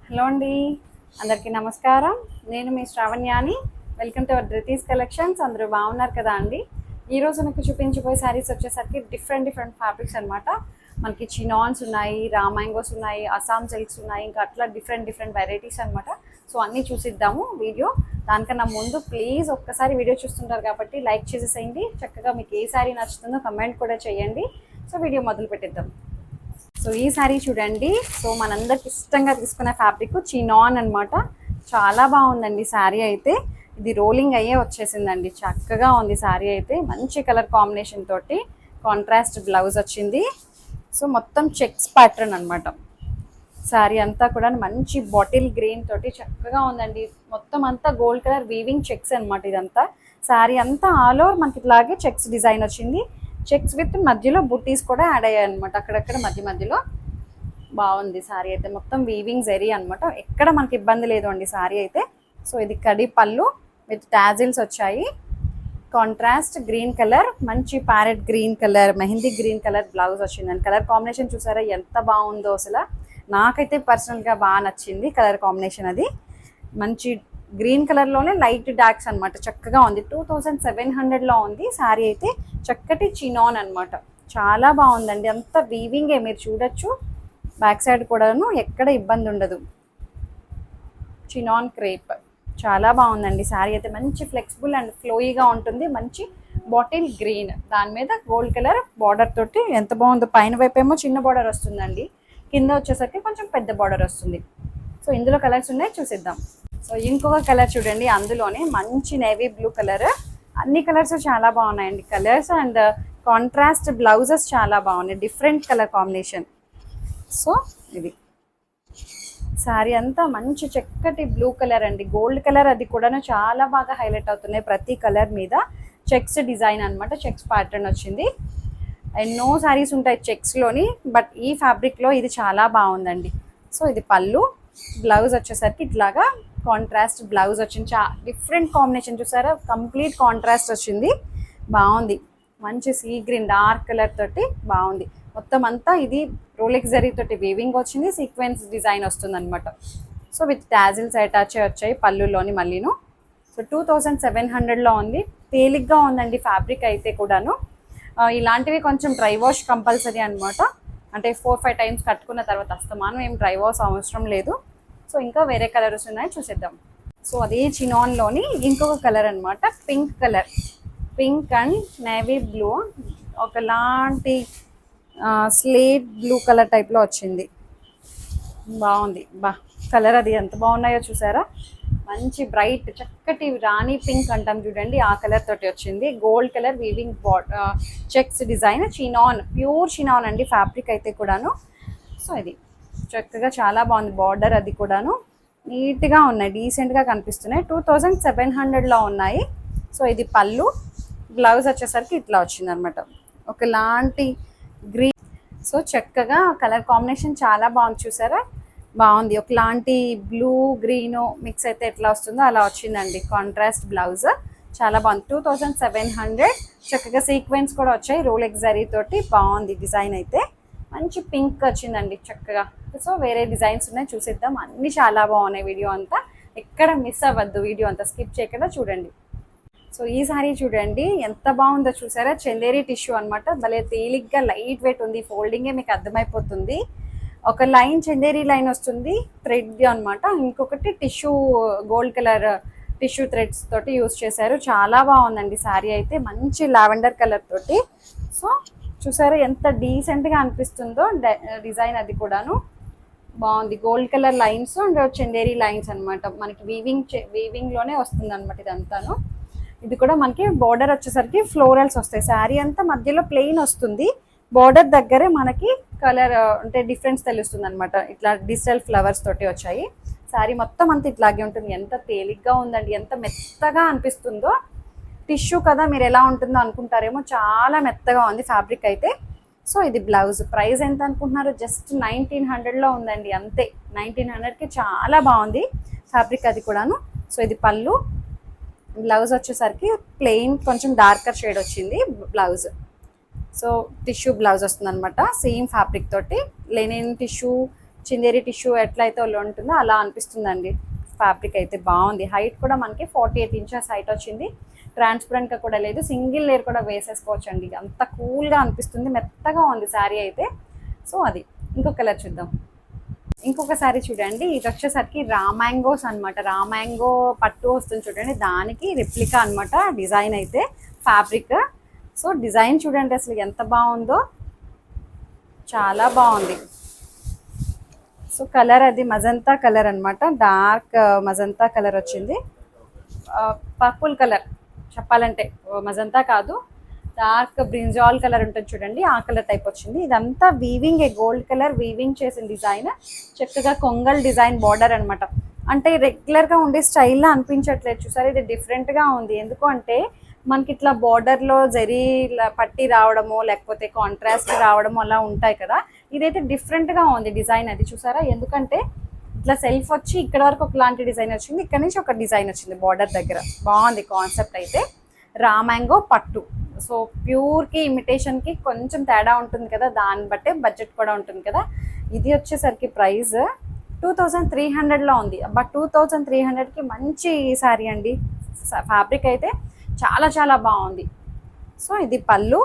Hello అండి, అందరికీ నమస్కారం. నేను మీ శ్రావణ్యాని. Welcome to our Dhruti's collections. అందరూ బాగున్నారు కదా అండి. ఈరోజు నాకు చూపించబోయే శారీస్ వచ్చేసరికి డిఫరెంట్ ఫ్యాబ్రిక్స్ అనమాట. మనకి చినాన్స్ ఉన్నాయి, రామాంగోస్ ఉన్నాయి, అస్సాం సిల్క్స్ ఉన్నాయి, ఇంకా అట్లా డిఫరెంట్ వెరైటీస్ అనమాట. సో అన్నీ చూసిద్దాము వీడియో. దానికన్నా ముందు ప్లీజ్ ఒక్కసారి వీడియో చూస్తుంటారు కాబట్టి లైక్ చేసేసేయండి. చక్కగా మీకు ఏ శారీ నచ్చుతుందో కమెంట్ కూడా చేయండి. సో వీడియో మొదలు పెట్టిద్దాం. సో ఈ శారీ చూడండి. సో మనందరికి ఇష్టంగా తీసుకునే ఫ్యాబ్రిక్ చినాన్ అనమాట. చాలా బాగుందండి శారీ అయితే. ఇది రోలింగ్ అయ్యే వచ్చేసిందండి. చక్కగా ఉంది శారీ అయితే. మంచి కలర్ కాంబినేషన్ తోటి కాంట్రాస్ట్ బ్లౌజ్ వచ్చింది. సో మొత్తం చెక్స్ ప్యాటర్న్ అనమాట. శారీ అంతా కూడా మంచి బాటిల్ గ్రీన్ తోటి చక్కగా ఉందండి. మొత్తం అంతా గోల్డ్ కలర్ వీవింగ్ చెక్స్ అనమాట. ఇదంతా శారీ అంతా ఆల్ ఓవర్ మనకి ఇట్లాగే చెక్స్ డిజైన్ వచ్చింది. చెక్స్ విత్ మధ్యలో బుట్టీస్ కూడా యాడ్ అయ్యాయి అనమాట. అక్కడక్కడ మధ్యలో బాగుంది శారీ అయితే. మొత్తం వీవింగ్ జరీ అనమాట. ఎక్కడ మనకి ఇబ్బంది లేదు అండి శారీ అయితే. సో ఇది కడి పళ్ళు విత్ టాజిల్స్ వచ్చాయి. కాంట్రాస్ట్ గ్రీన్ కలర్, మంచి parrot green colour, mehndi green colour blouse వచ్చిందండి. కలర్ కాంబినేషన్ చూసారా ఎంత బాగుందో అసలు. నాకైతే పర్సనల్గా బాగా నచ్చింది కలర్ కాంబినేషన్. అది మంచి గ్రీన్ కలర్లోనే లైట్ డార్క్స్ అనమాట. చక్కగా ఉంది. 2700లో ఉంది శారీ అయితే. చక్కటి చినాన్ అనమాట. చాలా బాగుందండి. అంత వీవింగే మీరు చూడొచ్చు. బ్యాక్ సైడ్ కూడాను ఎక్కడ ఇబ్బంది ఉండదు. చినాన్ క్రేప్ చాలా బాగుందండి శారీ అయితే. మంచి ఫ్లెక్సిబుల్ అండ్ ఫ్లోయిగా ఉంటుంది. మంచి బాటిల్ గ్రీన్, దాని మీద గోల్డ్ కలర్ బార్డర్ తోటి ఎంత బాగుందో. పైన వైపు ఏమో చిన్న బార్డర్ వస్తుందండి, కింద వచ్చేసరికి కొంచెం పెద్ద బార్డర్ వస్తుంది. సో ఇందులో కలర్స్ ఉన్నాయి, చూసిద్దాం. సో ఇంకొక కలర్ చూడండి. అందులోనే మంచి నేవీ బ్లూ కలర్. అన్ని కలర్స్ చాలా బాగున్నాయండి. కలర్స్ అండ్ కాంట్రాస్ట్ బ్లౌజెస్ చాలా బాగున్నాయి. Different colour combination. సో ఇది శారీ అంతా మంచి చక్కటి బ్లూ కలర్ అండి. గోల్డ్ కలర్ అది కూడా చాలా బాగా హైలైట్ అవుతున్నాయి. ప్రతి కలర్ మీద చెక్స్ డిజైన్ అనమాట. చెక్స్ ప్యాటర్న్ వచ్చింది. ఎన్నో శారీస్ ఉంటాయి చెక్స్లోని, బట్ ఈ ఫ్యాబ్రిక్లో ఇది చాలా బాగుందండి. సో ఇది పళ్ళు. బ్లౌజ్ వచ్చేసరికి ఇట్లాగా కాంట్రాస్ట్ బ్లౌజ్ వచ్చింది. డిఫరెంట్ కాంబినేషన్ చూసారా. కంప్లీట్ కాంట్రాస్ట్ వచ్చింది. బాగుంది. మంచి సీ గ్రీన్ డార్క్ కలర్ తోటి బాగుంది. మొత్తం అంతా ఇది రోలెక్స్ జరీ తోటి వీవింగ్ వచ్చింది. సీక్వెన్స్ డిజైన్ వస్తుంది అనమాట. సో విత్ టాజిల్స్ అటాచ్ వచ్చాయి పళ్ళులోని మళ్ళీను. సో 2700లో ఉంది. తేలిగ్గా ఉందండి ఫ్యాబ్రిక్ అయితే కూడాను. ఇలాంటివి కొంచెం డ్రై వాష్ కంపల్సరీ అనమాట. అంటే 4-5 టైమ్స్ కట్టుకున్న తర్వాత అస్తమానం ఏం డ్రై వాష్ అవసరం లేదు. సో ఇంకా వేరే కలర్స్ ఉన్నాయి, చూసేద్దాం. సో అదే చినాన్లోని ఇంకొక కలర్ అనమాట. Pink colour. Pink and navy blue, ఒకలాంటి స్లేట్ బ్లూ కలర్ టైప్లో వచ్చింది. బాగుంది. కలర్ అది ఎంత బాగున్నాయో చూసారా. మంచి బ్రైట్ చక్కటి రాణి పింక్ అంటాం చూడండి, ఆ కలర్ తోటి వచ్చింది. Gold colour weaving checks design. Chinon, pure chinon అండి ఫ్యాబ్రిక్ అయితే కూడాను. సో ఇది చక్కగా చాలా బాగుంది. బార్డర్ అది కూడాను నీట్గా ఉన్నాయి, డీసెంట్గా కనిపిస్తున్నాయి. 2700లో ఉన్నాయి. సో ఇది పళ్ళు. బ్లౌజ్ వచ్చేసరికి ఇట్లా వచ్చింది అనమాట. ఒకలాంటి గ్రీన్. సో చక్కగా కలర్ కాంబినేషన్ చాలా బాగుంది చూసారా. బాగుంది. ఒకలాంటి బ్లూ గ్రీన్ మిక్స్ అయితే ఎట్లా వస్తుందో అలా వచ్చిందండి. కాంట్రాస్ట్ బ్లౌజ్ చాలా బాగుంది. 2700. చక్కగా సీక్వెన్స్ కూడా వచ్చాయి రోలెక్స్ జరీ తోటి. బాగుంది డిజైన్ అయితే. మంచి పింక్ వచ్చిందండి చక్కగా. సో వేరే డిజైన్స్ ఉన్నాయి, చూసిద్దాం. అన్నీ చాలా బాగున్నాయి. వీడియో అంతా ఎక్కడ మిస్ అవ్వద్దు. వీడియో అంతా స్కిప్ చేయకుండా చూడండి. సో ఈ సారీ చూడండి ఎంత బాగుందో చూసారా. చందేరి టిష్యూ అనమాట. భలే తేలిగ్గా లైట్ వెయిట్ ఉంది. ఫోల్డింగే మీకు అర్థమైపోతుంది. ఒక లైన్ చందేరి లైన్ వస్తుంది థ్రెడ్ అనమాట. ఇంకొకటి tissue gold colour tissue threads తోటి యూస్ చేశారు. చాలా బాగుందండి శారీ అయితే. మంచి లావెండర్ కలర్ తోటి. సో చూసారా ఎంత డీసెంట్గా అనిపిస్తుందో డిజైన్. అది కూడాను బాగుంది. Gold colour lines and Chanderi lines అనమాట. మనకి వీవింగ్లోనే వస్తుంది అనమాట ఇదంతాను. ఇది కూడా మనకి బోర్డర్ వచ్చేసరికి ఫ్లోరల్స్ వస్తాయి. శారీ అంతా మధ్యలో ప్లెయిన్ వస్తుంది. బోర్డర్ దగ్గరే మనకి కలర్ అంటే డిఫరెన్స్ తెలుస్తుంది అనమాట. ఇట్లా డిజిటల్ ఫ్లవర్స్ తోటి వచ్చాయి. శారీ మొత్తం అంతా ఇట్లాగే ఉంటుంది. ఎంత తేలిగ్గా ఉందండి, ఎంత మెత్తగా అనిపిస్తుందో. టిష్యూ కదా మీరు ఎలా ఉంటుందో అనుకుంటారేమో, చాలా మెత్తగా ఉంది ఫ్యాబ్రిక్ అయితే. సో ఇది బ్లౌజ్. ప్రైస్ ఎంత అనుకుంటున్నారు? జస్ట్ 1900లో ఉందండి, అంతే. 1900కి చాలా బాగుంది ఫ్యాబ్రిక్ అది కూడాను. సో ఇది పళ్ళు. బ్లౌజ్ వచ్చేసరికి ప్లెయిన్ కొంచెం డార్కర్ షేడ్ వచ్చింది బ్లౌజ్. సో టిష్యూ బ్లౌజ్ వస్తుంది అనమాట. సేమ్ ఫ్యాబ్రిక్ తోటి లెనిన్ టిష్యూ చిందేరి టిష్యూ ఎట్లయితే ఉంటుందో అలా అనిపిస్తుందండి. ఫ్యాబ్రిక్ అయితే బాగుంది. హైట్ కూడా మనకి 48 ఇంచెస్ హైట్ వచ్చింది. ట్రాన్స్పరెంట్గా కూడా లేదు, సింగిల్ లేయర్ కూడా వేసేసుకోవచ్చు అండి. అంత కూల్గా అనిపిస్తుంది, మెత్తగా ఉంది శారీ అయితే. సో అది ఇంకొక కలర్ చూద్దాం. ఇంకొక శారీ చూడండి, ఇది వచ్చేసరికి రామాంగోస్ అనమాట. రామాంగో పట్టు వస్తుంది చూడండి, దానికి రిప్లికా అనమాట డిజైన్ అయితే ఫ్యాబ్రిక్. సో డిజైన్ చూడండి అసలు ఎంత బాగుందో, చాలా బాగుంది. సో కలర్ అది మజంతా కలర్ అనమాట, డార్క్ మజంతా కలర్ వచ్చింది. పర్పుల్ కలర్ చెప్పాలంటే, మజంతా కాదు, డార్క్ బ్రింజాల్ కలర్ ఉంటుంది చూడండి, ఆ కలర్ టైప్ వచ్చింది. ఇదంతా వీవింగ్, గోల్డ్ కలర్ వీవింగ్ చేసిన డిజైన్, చక్కగా కొంగల్ డిజైన్ బార్డర్ అనమాట. అంటే రెగ్యులర్గా ఉండే స్టైల్లో అనిపించట్లేదు, చూసారు ఇది డిఫరెంట్గా ఉంది. ఎందుకు అంటే మనకి ఇట్లా బార్డర్లో జరీ పట్టి రావడము, లేకపోతే కాంట్రాస్ట్ రావడము అలా ఉంటాయి కదా. ఇదైతే డిఫరెంట్గా ఉంది డిజైన్, అది చూసారా. ఎందుకంటే ఇట్లా సెల్ఫ్ వచ్చి ఇక్కడ వరకు ఒకలాంటి డిజైన్ వచ్చింది, ఇక్కడ నుంచి ఒక డిజైన్ వచ్చింది బార్డర్ దగ్గర. బాగుంది కాన్సెప్ట్ అయితే. రామాంగో పట్టు, సో ప్యూర్కి ఇమిటేషన్కి కొంచెం తేడా ఉంటుంది కదా, దాన్ని బట్టే బడ్జెట్ కూడా ఉంటుంది కదా. ఇది వచ్చేసరికి ప్రైస్ 2300లో ఉంది. బట్ 2300కి మంచి శారీ అండి. ఫ్యాబ్రిక్ అయితే చాలా చాలా బాగుంది. సో ఇది పళ్ళు,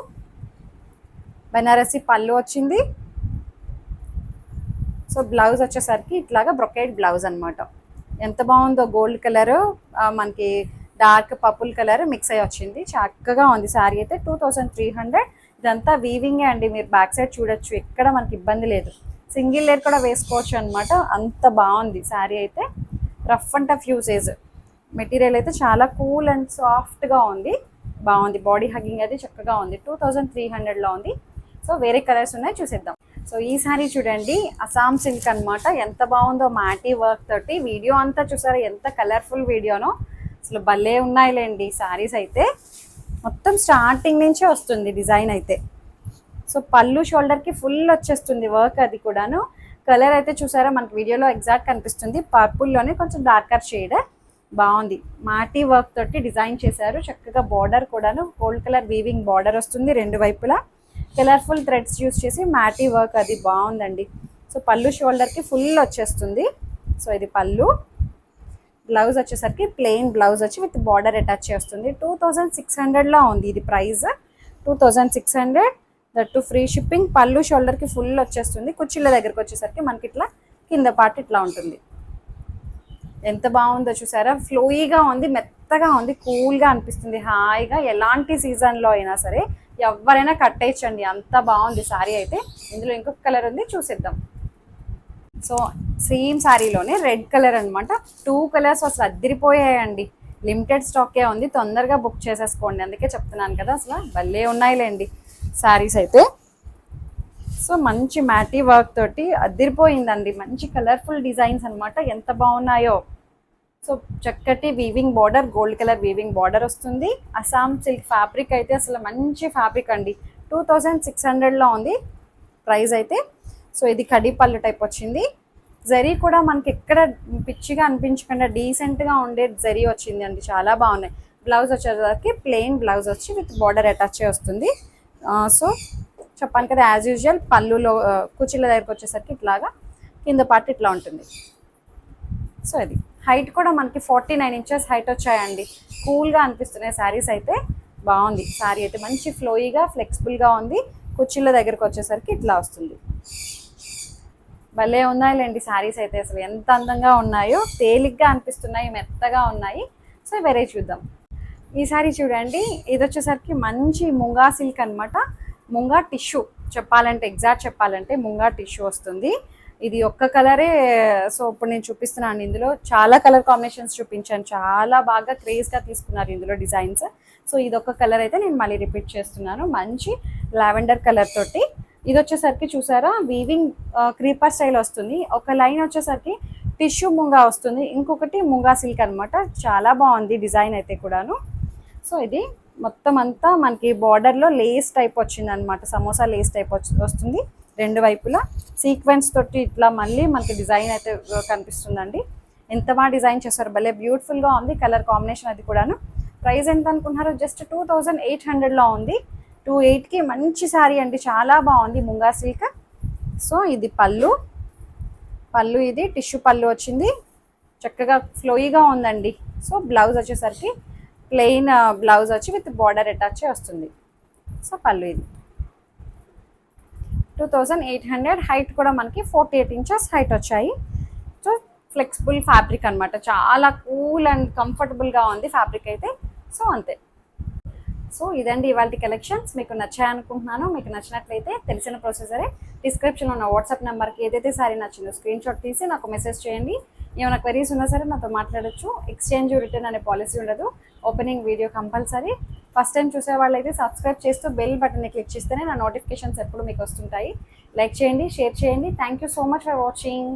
బనారసి పళ్ళు వచ్చింది. సో బ్లౌజ్ వచ్చేసరికి ఇట్లాగా బ్రొకేడ్ బ్లౌజ్ అనమాట. ఎంత బాగుందో, గోల్డ్ కలర్ మనకి డార్క్ పర్పుల్ కలర్ మిక్స్ అయ్యి వచ్చింది, చక్కగా ఉంది శారీ అయితే. 2300. ఇదంతా వీవింగే అండి, మీరు బ్యాక్ సైడ్ చూడొచ్చు, ఎక్కడ మనకి ఇబ్బంది లేదు. సింగిల్ లేయర్ కూడా వేసుకోవచ్చు అనమాట, అంత బాగుంది శారీ అయితే. Rough and tough usage, material అయితే చాలా కూల్ అండ్ సాఫ్ట్గా ఉంది, బాగుంది. బాడీ హగ్గింగ్ అయితే చక్కగా ఉంది. 2300లో ఉంది. సో వేరే కలర్స్ ఉన్నాయి, చూసేద్దాం. సో ఈ శారీ చూడండి, అస్సాం సిల్క్ అనమాట. ఎంత బాగుందో మ్యాటీ వర్క్ తోటి. వీడియో అంతా చూసారా ఎంత కలర్ఫుల్ వీడియోనో, అసలు భలే ఉన్నాయిలేండి శారీస్ అయితే. మొత్తం స్టార్టింగ్ నుంచే వస్తుంది డిజైన్ అయితే. సో పళ్ళు షోల్డర్కి ఫుల్ వచ్చేస్తుంది వర్క్, అది కూడాను. కలర్ అయితే చూసారా మనకి వీడియోలో ఎగ్జాక్ట్ కనిపిస్తుంది, పర్పుల్లోనే కొంచెం డార్కర్ షేడ్. బాగుంది, మాటీ వర్క్ తోటి డిజైన్ చేశారు చక్కగా. బార్డర్ కూడాను గోల్డ్ కలర్ వీవింగ్ బార్డర్ వస్తుంది రెండు వైపులా. కలర్ఫుల్ థ్రెడ్స్ యూస్ చేసి మ్యాటీ వర్క్, అది బాగుందండి. సో పళ్ళు షోల్డర్కి ఫుల్ వచ్చేస్తుంది. సో ఇది పళ్ళు. బ్లౌజ్ వచ్చేసరికి ప్లెయిన్ బ్లౌజ్ వచ్చి విత్ బార్డర్ అటాచ్ చేస్తుంది. 2600లో ఉంది ఇది price. 2600, that to free shipping. పళ్ళు షోల్డర్కి ఫుల్ వచ్చేస్తుంది. కుచ్చిళ్ళ దగ్గరకు వచ్చేసరికి మనకి ఇట్లా కింద పార్ట్ ఇట్లా ఉంటుంది. ఎంత బాగుందో చూసారా, ఫ్లోయిగా ఉంది, మెత్తగా ఉంది, కూల్గా అనిపిస్తుంది, హాయిగా. ఎలాంటి సీజన్లో అయినా సరే ఎవరైనా కట్టేయచ్చండి, అంత బాగుంది శారీ అయితే. ఇందులో ఇంకొక కలర్ ఉంది, చూసేద్దాం. సో సేమ్ శారీలోనే రెడ్ కలర్ అనమాట. 2 కలర్స్ అసలు అద్దరిపోయాయండి. లిమిటెడ్ స్టాకే ఉంది, తొందరగా బుక్ చేసేసుకోండి. అందుకే చెప్తున్నాను కదా, అసలు భలే ఉన్నాయిలేండి శారీస్ అయితే. సో మంచి మ్యాటీ వర్క్ తోటి అద్దరిపోయిందండి. మంచి కలర్ఫుల్ డిజైన్స్ అనమాట, ఎంత బాగున్నాయో. సో చక్కటి weaving border, gold colour weaving border వస్తుంది. అస్సాం సిల్క్ ఫ్యాబ్రిక్ అయితే అసలు మంచి ఫ్యాబ్రిక్ అండి. 2600లో ఉంది ప్రైస్ అయితే. సో ఇది కడీ పళ్ళు టైప్ వచ్చింది. జరీ కూడా మనకి ఎక్కడ పిచ్చిగా అనిపించకుండా డీసెంట్గా ఉండే జరీ వచ్చింది అండి, చాలా బాగున్నాయి. బ్లౌజ్ వచ్చేసరికి ప్లెయిన్ బ్లౌజ్ వచ్చి విత్ బార్డర్ అటాచ్ వస్తుంది. సో చెప్పాను కదా, యాజ్ యూజువల్ పళ్ళులో కుచ్చిళ్ళ దగ్గరకు వచ్చేసరికి ఇట్లాగా కింద పార్ట్ ఇట్లా ఉంటుంది. సో ఇది హైట్ కూడా మనకి 49 ఇంచెస్ హైట్ వచ్చాయండి. కూల్గా అనిపిస్తున్నాయి శారీస్ అయితే. బాగుంది శారీ అయితే, మంచి ఫ్లోయిగా ఫ్లెక్సిబుల్గా ఉంది. కుచ్చిళ్ళ దగ్గరకు వచ్చేసరికి ఇట్లా వస్తుంది. భలే ఉన్నాయిలేండి శారీస్ అయితే, అసలు ఎంత అందంగా ఉన్నాయో, తేలిగ్గా అనిపిస్తున్నాయి, మెత్తగా ఉన్నాయి. సో వేరే చూద్దాం. ఈ శారీ చూడండి, ఇది వచ్చేసరికి మంచి ముంగా సిల్క్ అనమాట. ముంగా టిష్యూ చెప్పాలంటే, ఎగ్జాక్ట్ చెప్పాలంటే ముంగా టిష్యూ వస్తుంది. ఇది ఒక్క కలరే. సో ఇప్పుడు నేను చూపిస్తున్నాను, ఇందులో చాలా కలర్ కాంబినేషన్స్ చూపించాను, చాలా బాగా క్రేజ్గా తీసుకున్నారు ఇందులో డిజైన్స్. సో ఇది ఒక్క కలర్ అయితే నేను మళ్ళీ రిపీట్ చేస్తున్నాను, మంచి లావెండర్ కలర్ తోటి. ఇది వచ్చేసరికి చూసారా వీవింగ్ క్రీపర్ స్టైల్ వస్తుంది. ఒక లైన్ వచ్చేసరికి టిష్యూ ముంగా వస్తుంది, ఇంకొకటి ముంగా సిల్క్ అనమాట. చాలా బాగుంది డిజైన్ అయితే కూడాను. సో ఇది మొత్తం అంతా మనకి బార్డర్లో లేస్ టైప్ వచ్చింది అనమాట, సమోసా లేస్ టైప్ వస్తుంది రెండు వైపులా. సీక్వెన్స్ తోటి ఇట్లా మళ్ళీ మనకి డిజైన్ అయితే కనిపిస్తుందండి. ఎంత బాగా డిజైన్ చేస్తారు, భలే బ్యూటిఫుల్గా ఉంది కలర్ కాంబినేషన్ అది కూడాను. ప్రైస్ ఎంత అనుకుంటున్నారు, జస్ట్ 2800లో ఉంది. 28కి మంచి శారీ అండి, చాలా బాగుంది ముంగా సిల్క్. సో ఇది పళ్ళు, పళ్ళు ఇది టిష్యూ పళ్ళు వచ్చింది, చక్కగా ఫ్లోయిగా ఉందండి. సో బ్లౌజ్ వచ్చేసరికి ప్లెయిన్ బ్లౌజ్ వచ్చి విత్ బార్డర్ అటాచ్ వస్తుంది. సో పళ్ళు ఇది 2800. హైట్ కూడా మనకి 48 ఇంచెస్ హైట్ వచ్చాయి. సో ఫ్లెక్సిబుల్ ఫ్యాబ్రిక్ అనమాట, చాలా కూల్ అండ్ కంఫర్టబుల్గా ఉంది ఫ్యాబ్రిక్ అయితే. సో అంతే. సో ఇదండి ఇవాళ కలెక్షన్స్. మీకు నచ్చాయి అనుకుంటున్నాను. మీకు నచ్చినట్లయితే తెలిసిన ప్రొసెసరే, డిస్క్రిప్షన్లో ఉన్న వాట్సాప్ నెంబర్కి ఏదైతే సారీ నచ్చిందో స్క్రీన్ షాట్ తీసి నాకు మెసేజ్ చేయండి. ఏమైనా క్వరీస్ ఉన్నా సరే నాతో మాట్లాడచ్చు. ఎక్స్చేంజ్ రిటర్న్ అనే పాలసీ ఉండదు. Opening video compulsory. First time చూసే వాళ్ళైతే సబ్స్క్రైబ్ చేస్తూ బెల్ బటన్ని క్లిక్ చేస్తేనే నా నోటిఫికేషన్స్ ఎప్పుడు మీకు వస్తుంటాయి. లైక్ చేయండి, షేర్ చేయండి. Thank you so much for watching.